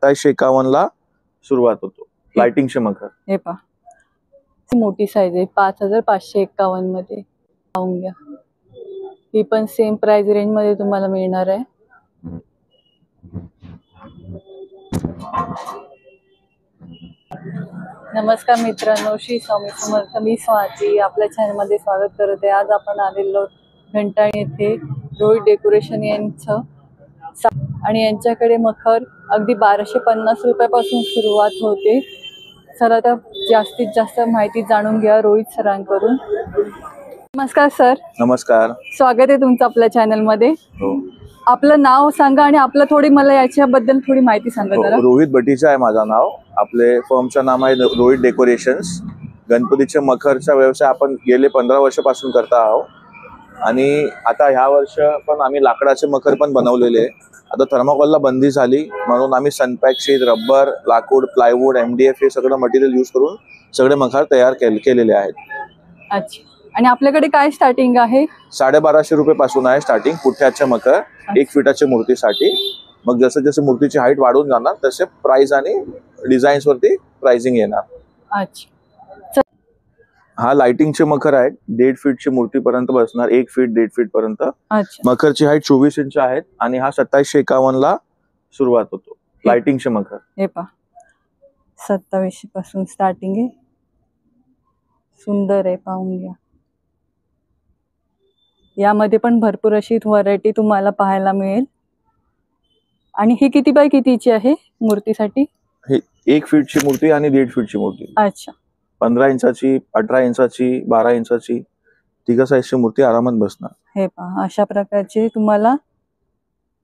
2751 ला सुरुवात होतो लाइटिंगचे मखर। हे पहा मोठी साईज आहे 5551 मध्ये पाहून घ्या। ही पण सेम प्राइस रेंज मध्ये तुम्हाला मिळणार आहे। नमस्कार मित्रांनो, श्री स्वामी समर्थ, मी स्वाती आपल्या चॅनल मध्ये स्वागत करते। आज आपण आलेलो घंटाळी येथे रोहित डेकोरेशन यांचं आणि यांच्याकडे मखर अगदी 1250 रुपयापासून सुरुवात होते। सर आता जास्तीत जास्त माहिती जाणून घ्या रोहित सरांकडून। नमस्कार सर। नमस्कार, स्वागत आहे तुमचं आपल्या चॅनल मध्ये। हो, आपलं नाव सांगा आणि आपलं थोडी मला याच्याबद्दल थोडी माहिती सांगा जरा। रोहित भटीचा आहे माझं नाव। आपले फर्मचं नाम आहे रोहित डेकोरेशन्स। गणपतीच्या मखरचा व्यवसाय आपण गेले 15 वर्षापासून करता आहोत आणि आता ह्या वर्ष पण आम्ही लाकडाचे मखर पण बनवलेले आहे। आता थर्माकोलला बंदी झाली म्हणून आम्ही सनपॅक शीट, रबर, लाकूड, प्लायवूड, MDF हे सगळं मटेरियल यूज करून सगळे मखर तयार केलेले आहेत। अच्छा, आणि आपल्याकडे काय स्टार्टिंग आहे? 1250 रुपये पासून आहे स्टार्टिंग पुठ्याचे मखर 1 फीटाच्या मूर्तीसाठी। मग जसं जसं मूर्तीची हाईट वाढून जाणार तसे प्राइस आणि डिझाईन्स वरती प्राइसिंग येणार। अच्छा, हा लाइटिंगचे मखर आहेत। 1.5 फीटची मूर्ती पर्यंत बसणार, 1 फीट 1.5 फीट पर्यंत। मखरची हाईट 24 इंच आहेत आणि हा 2751 ला सुरुवात होतो लाइटिंगचे मखर। हे पहा 2700 पासून स्टार्टिंग आहे। सुंदर आहे, पाहून घ्या। यामध्ये पण भरपूर अशी व्हरायटी तुम्हाला पाहायला मिळेल। आणि ही किती बाय कितीची आहे मूर्तीसाठी? हे 1 फीटची मूर्ती आणि 1.5 फीटची मूर्ती। अच्छा, 15 इंचाची, 18 इंचाची, 12 इंचाची तिघा साईजची मूर्ती आरामात बसणार। हे पहा अशा प्रकारचे तुम्हाला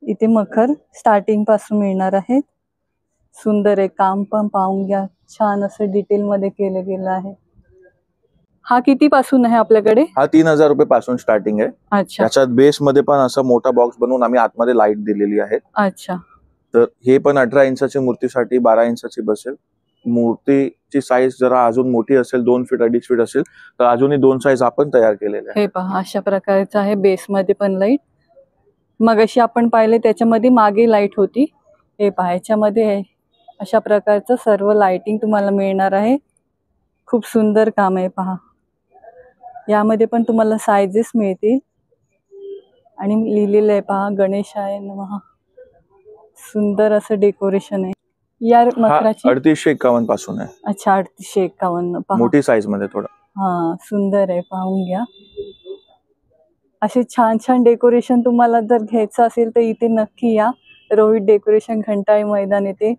इथे मखर स्टार्टिंग पासून मिळणार आहेत। सुंदर आहे, काम पण पाहून घ्या, छान असं डिटेल मध्ये केलं गेलं आहे। हा किती पासून आहे आपल्याकडे? हा 3000 रुपये पासून स्टार्टिंग आहे। अच्छा, त्याच्यात बेस मध्ये पण असा मोठा बॉक्स बनवून आम्ही आतमध्ये लाईट दिलेली आहे। अच्छा, तर हे पण 18 इंचाची मूर्तीसाठी 12 इंचाची बसेल। मूर्तीची साईज जरा अजून मोठी असेल, 2 फीट 2.5 फीट असेल तर अजूनही 2 साईज आपण तयार केलेले आहे। हे पहा अशा प्रकारचं आहे, बेस मध्ये पण लाईट। मग अशी आपण पाहिले त्याच्यामध्ये मागे लाईट होती, हे पहा याच्यामध्ये अशा प्रकारचं सर्व लाइटिंग तुम्हाला मिळणार आहे। खूप सुंदर काम आहे पहा। यामध्ये पण तुम्हाला साइजेस मिळतील आणि लिहिलेलं आहे पहा गणेशाय नमः। सुंदर असं डेकोरेशन आहे। या मखराची 3851 पासून आहे। अच्छा, 3851 पहा, मोठी साईज मध्ये थोडं। हा सुंदर आहे, पाहून घ्या। असे छान छान डेकोरेशन तुम्हाला जर घ्यायचं असेल तर इथे नक्की या। रोहित डेकोरेशन घंटाळी मैदान येथे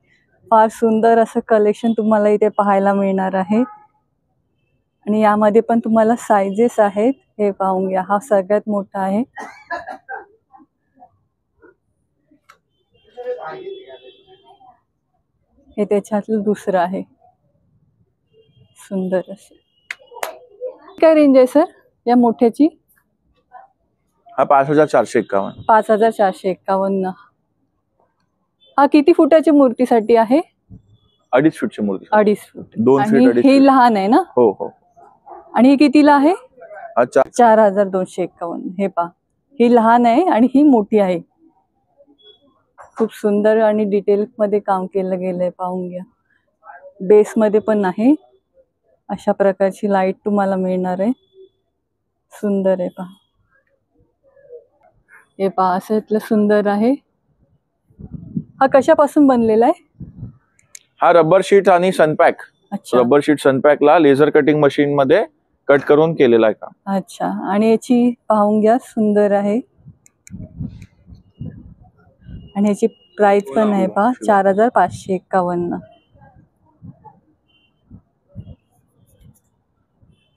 फार सुंदर असं कलेक्शन तुम्हाला इथे पाहायला मिळणार आहे। आणि यामध्ये पण तुम्हाला साइजेस आहेत, हे पाहून घ्या। हा सगळ्यात मोठा आहे। हे त्याच्यातलं दुसरं आहे, सुंदर असं। काय रेंज आहे सर या मोठ्याची? हा 5451। 5451। हा किती फुटाची मूर्तीसाठी आहे? 2.5 फीटची मूर्ती। 2.5 फूट। 2 फीट 2.5 हे लहान आहे ना? हो हो। आणि ही कितीला आहे? 4251। हे पहा, ही लहान आहे आणि ही मोठी आहे। खूप सुंदर आणि डिटेल मध्ये काम केलं गेलंय, पाहून घ्या। बेस मध्ये पण आहे, अशा प्रकारची लाईट तुम्हाला मिळणार आहे। सुंदर आहे पहा, हे पहा असं इथलं सुंदर आहे। हा कशापासून बनलेला आहे? हा रबर शीट आणि सनपॅक। अच्छा, रबर शीट सनपॅकला लेझर कटिंग मशीन मध्ये कट करून केलेला आहे का। अच्छा, आणि याची पाहून घ्या, सुंदर आहे। आणि याची प्राइस पण आहे पहा 4551।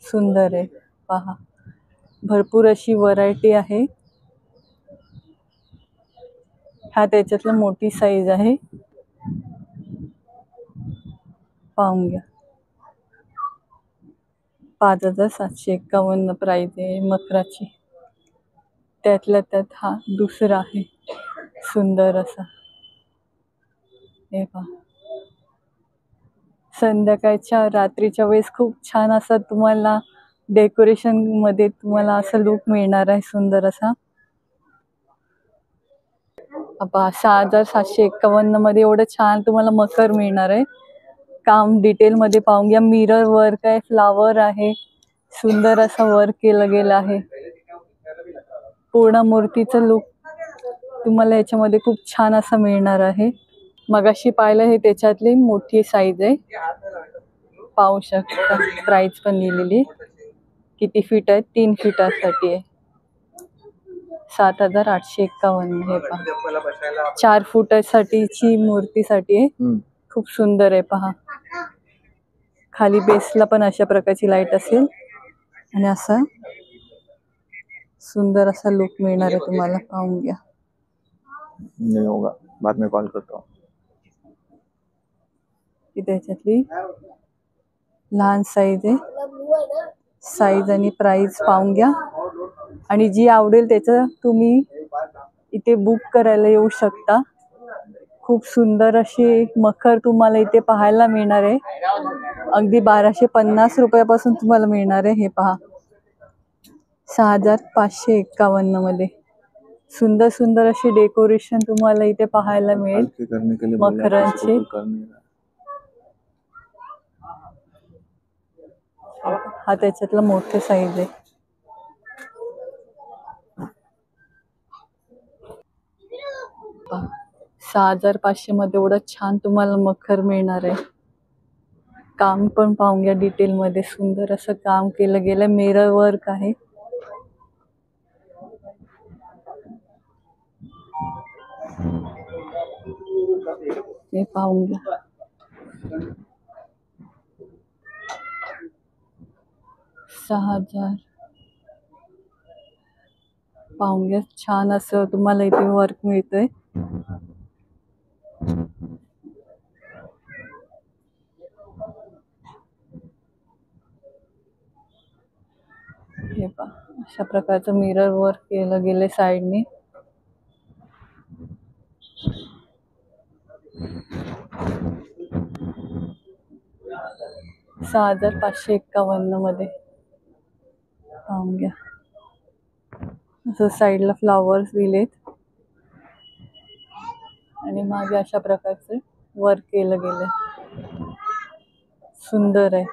सुंदर आहे पहा, भरपूर अशी व्हरायटी आहे। हा त्याच्यातलं मोठी साईज आहे, पाहून घ्या। 5751 प्राइस आहे मखराची। त्यातल्या त्यात हा दुसरा आहे, सुंदर असा। हे पहा, संध्याकाळच्या रात्रीच्या वेळेस खूप छान असा तुम्हाला डेकोरेशन मध्ये तुम्हाला असं लुक मिळणार आहे, सुंदर असा। आता 6,751 मध्ये एवढं छान तुम्हाला मखर मिळणार आहे. काम डिटेल मध्ये पाहून घ्या. मिरर वर्क आहे, फ्लावर आहे, सुंदर असं वर्क केलं गेलं आहे. पूर्ण मूर्तीचं लुक तुम्हाला याच्यामध्ये खूप छान असं मिळणार आहे. मगाशी पाहिलं हे त्याच्यातली मोठी साईज आहे, पाहू शकता. प्राइस पण लिहिलेली, किती फीट आहे, 3 फीटासाठी आहे. 7,851 हे पहा. 4 फुटासाठीची मूर्तीसाठी आहे. खूप सुंदर आहे पहा. खाली बेसला पण अशा प्रकारची लाईट असेल आणि असा सुंदर असा लुक मिळणार आहे तुम्हाला. पाहून घ्या. नहीं होगा, बाद में कॉल करता हूँ. की त्याच्यातली लहान साईज आहे. साईज आणि प्राइस पाहून घ्या. आणि जी आवडेल त्याचं तुम्ही इथे बुक करायला येऊ शकता. खूप सुंदर अशी मखर तुम्हाला इथे पाहायला मिळणार आहे. अगदी 1,250 रुपयापासून तुम्हाला मिळणार आहे. हे पहा, 6,551 मध्ये सुंदर सुंदर अशी डेकोरेशन तुम्हाला इथे पाहायला मिळेल मखरांचे. हा त्याच्यातला मोठे साईज आहे. पहा, 6,500 मध्ये एवढं छान तुम्हाला मखर मिळणार आहे. काम पण पाहून घ्या डिटेल मध्ये. सुंदर असं काम केलं गेलं. मिरर वर्क आहे. हे पाहून घ्या. 6,000 पाहून घ्या. छान असं तुम्हाला इथे वर्क मिळतंय. हे पहा, अशा प्रकारचं मिरर वर्क केलं गेले साइडने. $6,551 मध्ये पाहून घ्या. असं साईडला फ्लावर्स दिलेत आणि मागे अशा प्रकारचे वर्क केलं गेलंय. सुंदर आहे.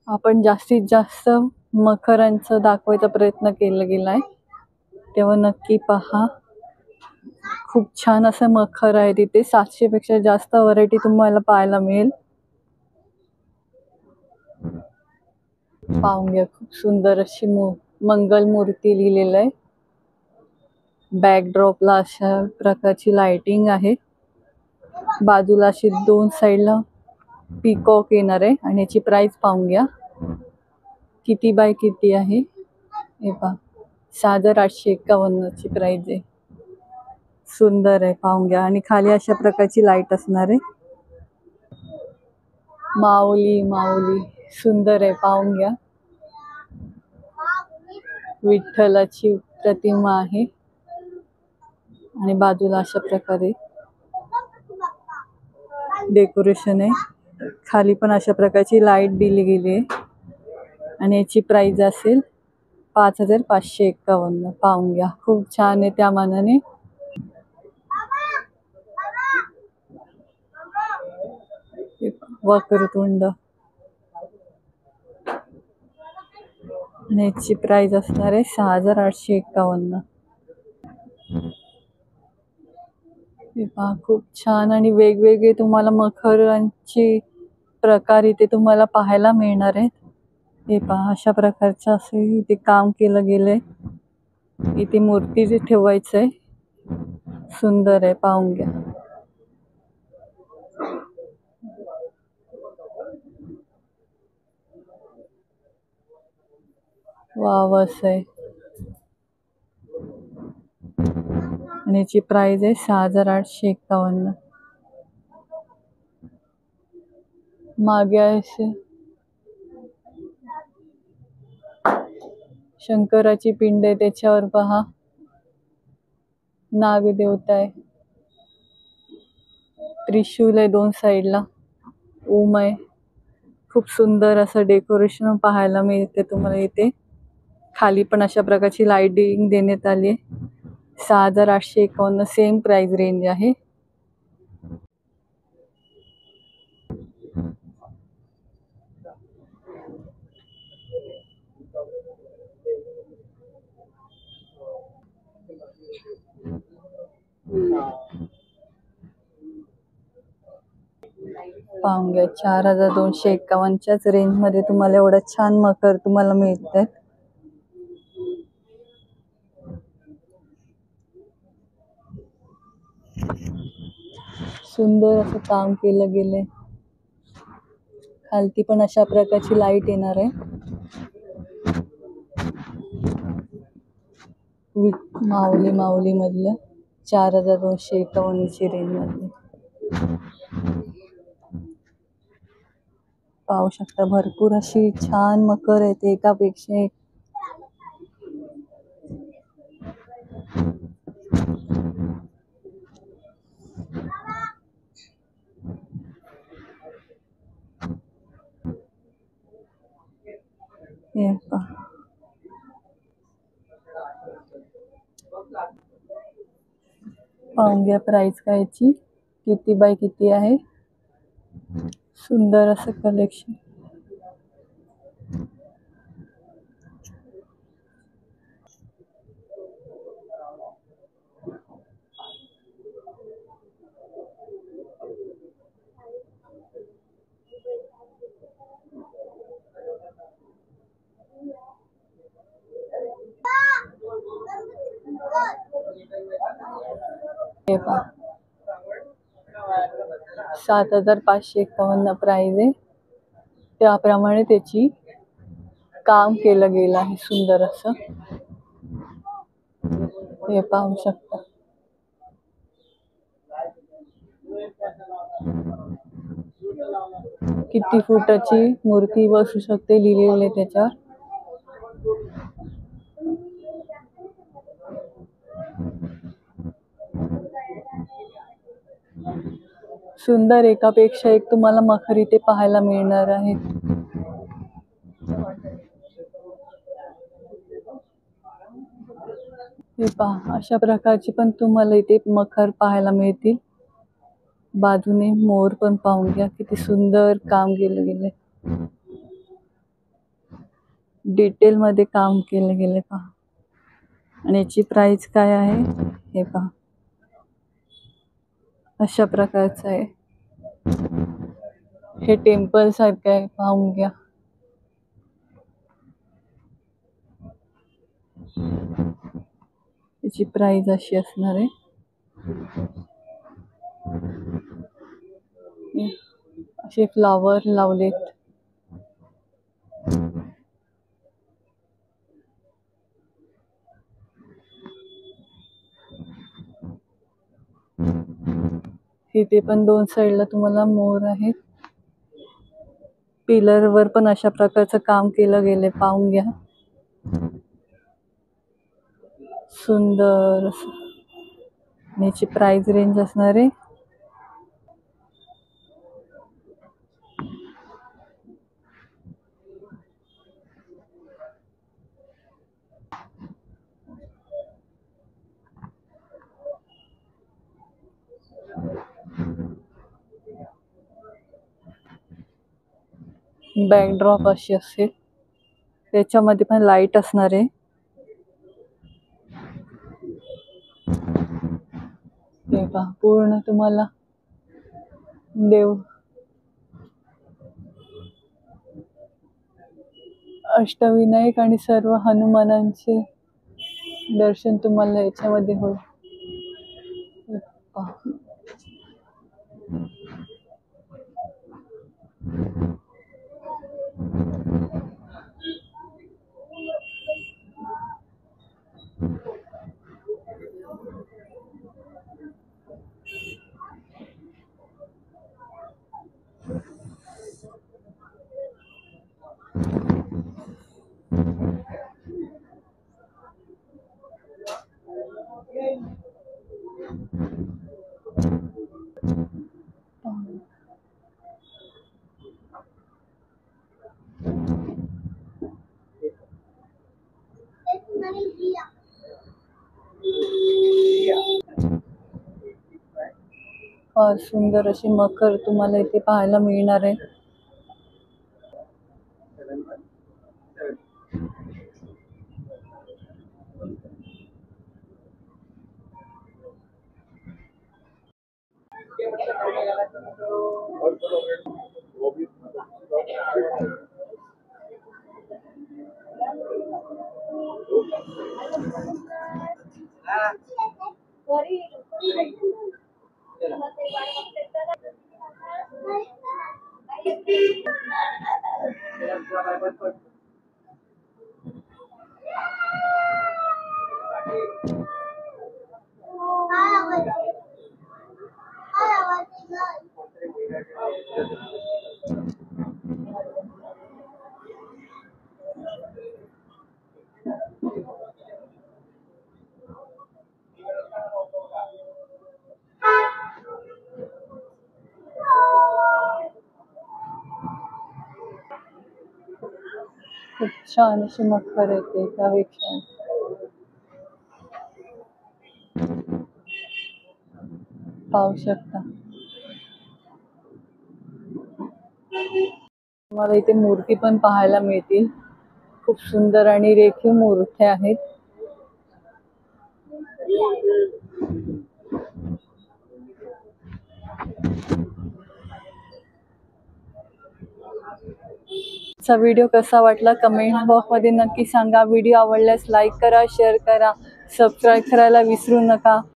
आपण जास्तीत जास्त मखरांचं दाखवायचा प्रयत्न केला गेलाय, तेव्हा नक्की पहा. खूप छान असं मखर आहे तिथे. 700 पेक्षा जास्त व्हरायटी तुम्हाला पाहायला मिळेल. पाहून घ्या. खूप सुंदर अशी मंगल मूर्ती लिहिलेलं आहे. बॅकड्रॉपला अशा प्रकारची लाइटिंग आहे. बाजूला अशी 2 साइडला पीकॉक येणार आहे. आणि याची प्राइस पाहून घ्या किती बाय किती आहे. हे पहा, 6,851 ची प्राइस आहे. सुंदर आहे, पाहून घ्या. आणि खाली अशा प्रकारची लाईट असणार आहे. माऊली माऊली सुंदर आहे, पाहून घ्या. विठ्ठलाची प्रतिमा आहे आणि बाजूला अशा प्रकारे डेकोरेशन आहे. खाली पण अशा प्रकारची लाईट दिली गेली आहे आणि याची प्राइस असेल 5,551. पाहून घ्या. खूप छान आहे त्या मानाने. वक्रतुंड आणि याची प्राइस असणार आहे 6,851. हे पहा, खूप छान आणि वेगवेगळे तुम्हाला मखरांची प्रकार इथे तुम्हाला पाहायला मिळणार आहेत. हे पहा, अशा प्रकारचं असे इथे काम केलं गेलंय. इथे मूर्ती जे ठेवायचंय. सुंदर आहे, पाहून घ्या. वाव असं आहे. आणि याची प्राइस आहे 6,851. मागे असे शंकराची पिंड आहे. त्याच्यावर पहा नागदेवता आहे. त्रिशूल आहे 2 साइडला. ओम आहे. खूप सुंदर असं डेकोरेशन पाहायला मिळते तुम्हाला इथे. खाली पण अशा प्रकारची लाइटिंग देण्यात आली आहे. 6,851 सेम प्राइस रेंज आहे. पाहून घ्या, 4,251च्याच रेंज मध्ये तुम्हाला एवढं छान मखर तुम्हाला मिळत. सुंदर असं काम केलं गेलंय. खालती पण अशा प्रकारची लाईट येणार आहे. माऊली माऊली मधलं 4,251ची रेंज मध्ये पाहू शकता. भरपूर अशी छान मकर आहेत, एकापेक्षा एक. हे पहा. पाहून घ्या प्राइस काय याची, किती बाय किती आहे. सुंदर असं कलेक्शन. हे पहा, 7,551 प्राइस आहे. त्याप्रमाणे त्याची काम केलं गेलं आहे सुंदर असं. हे पाहू शकता. किती फुटाची मूर्ती बसू शकते लिहिलेले त्याच्यावर. सुंदर एकापेक्षा एक तुम्हाला मखर इथे पाहायला मिळणार आहेत. हे पहा, अशा प्रकारची पण तुम्हाला इथे मखर पाहायला मिळतील. बाजूने मोर पण पाहून घ्या, किती सुंदर काम केलं गेलंय. डिटेल मध्ये काम केलं गेले पहा. आणि याची प्राइस काय आहे हे पहा. अशा प्रकारचं आहे. हे टेम्पल सारखं आहे, पाहून घ्या. त्याची प्राइस अशी असणार आहे. असे फ्लावर लावलेत. इथे पण दोन साइडला तुम्हाला मोर आहेत. पिलर वर पण अशा प्रकारचं काम केलं गेले, पाहून घ्या. सुंदर याची प्राइस रेंज असणार आहे. बॅकड्रॉप अशी असेल, त्याच्यामध्ये पण लाईट असणार आहे. हे पहा, पूर्ण तुम्हाला देव अष्टविनायक आणि सर्व हनुमानांचे दर्शन तुम्हाला याच्यामध्ये होईल. पहा. फार सुंदर अशी मखर तुम्हाला इथे पाहायला मिळणार आहे. खूप छान अशी मखर येते एकापेक्षा पाहू शकता. तुम्हाला इथे मूर्ती पण पाहायला मिळतील. खूप सुंदर आणि रेखीव मूर्त्या आहेत. चा व्हिडिओ कसा वाटला कमेंट बॉक्स मध्ये नक्की सांगा. व्हिडिओ आवडल्यास लाईक करा, शेअर करा, सबस्क्राईब करायला विसरू नका.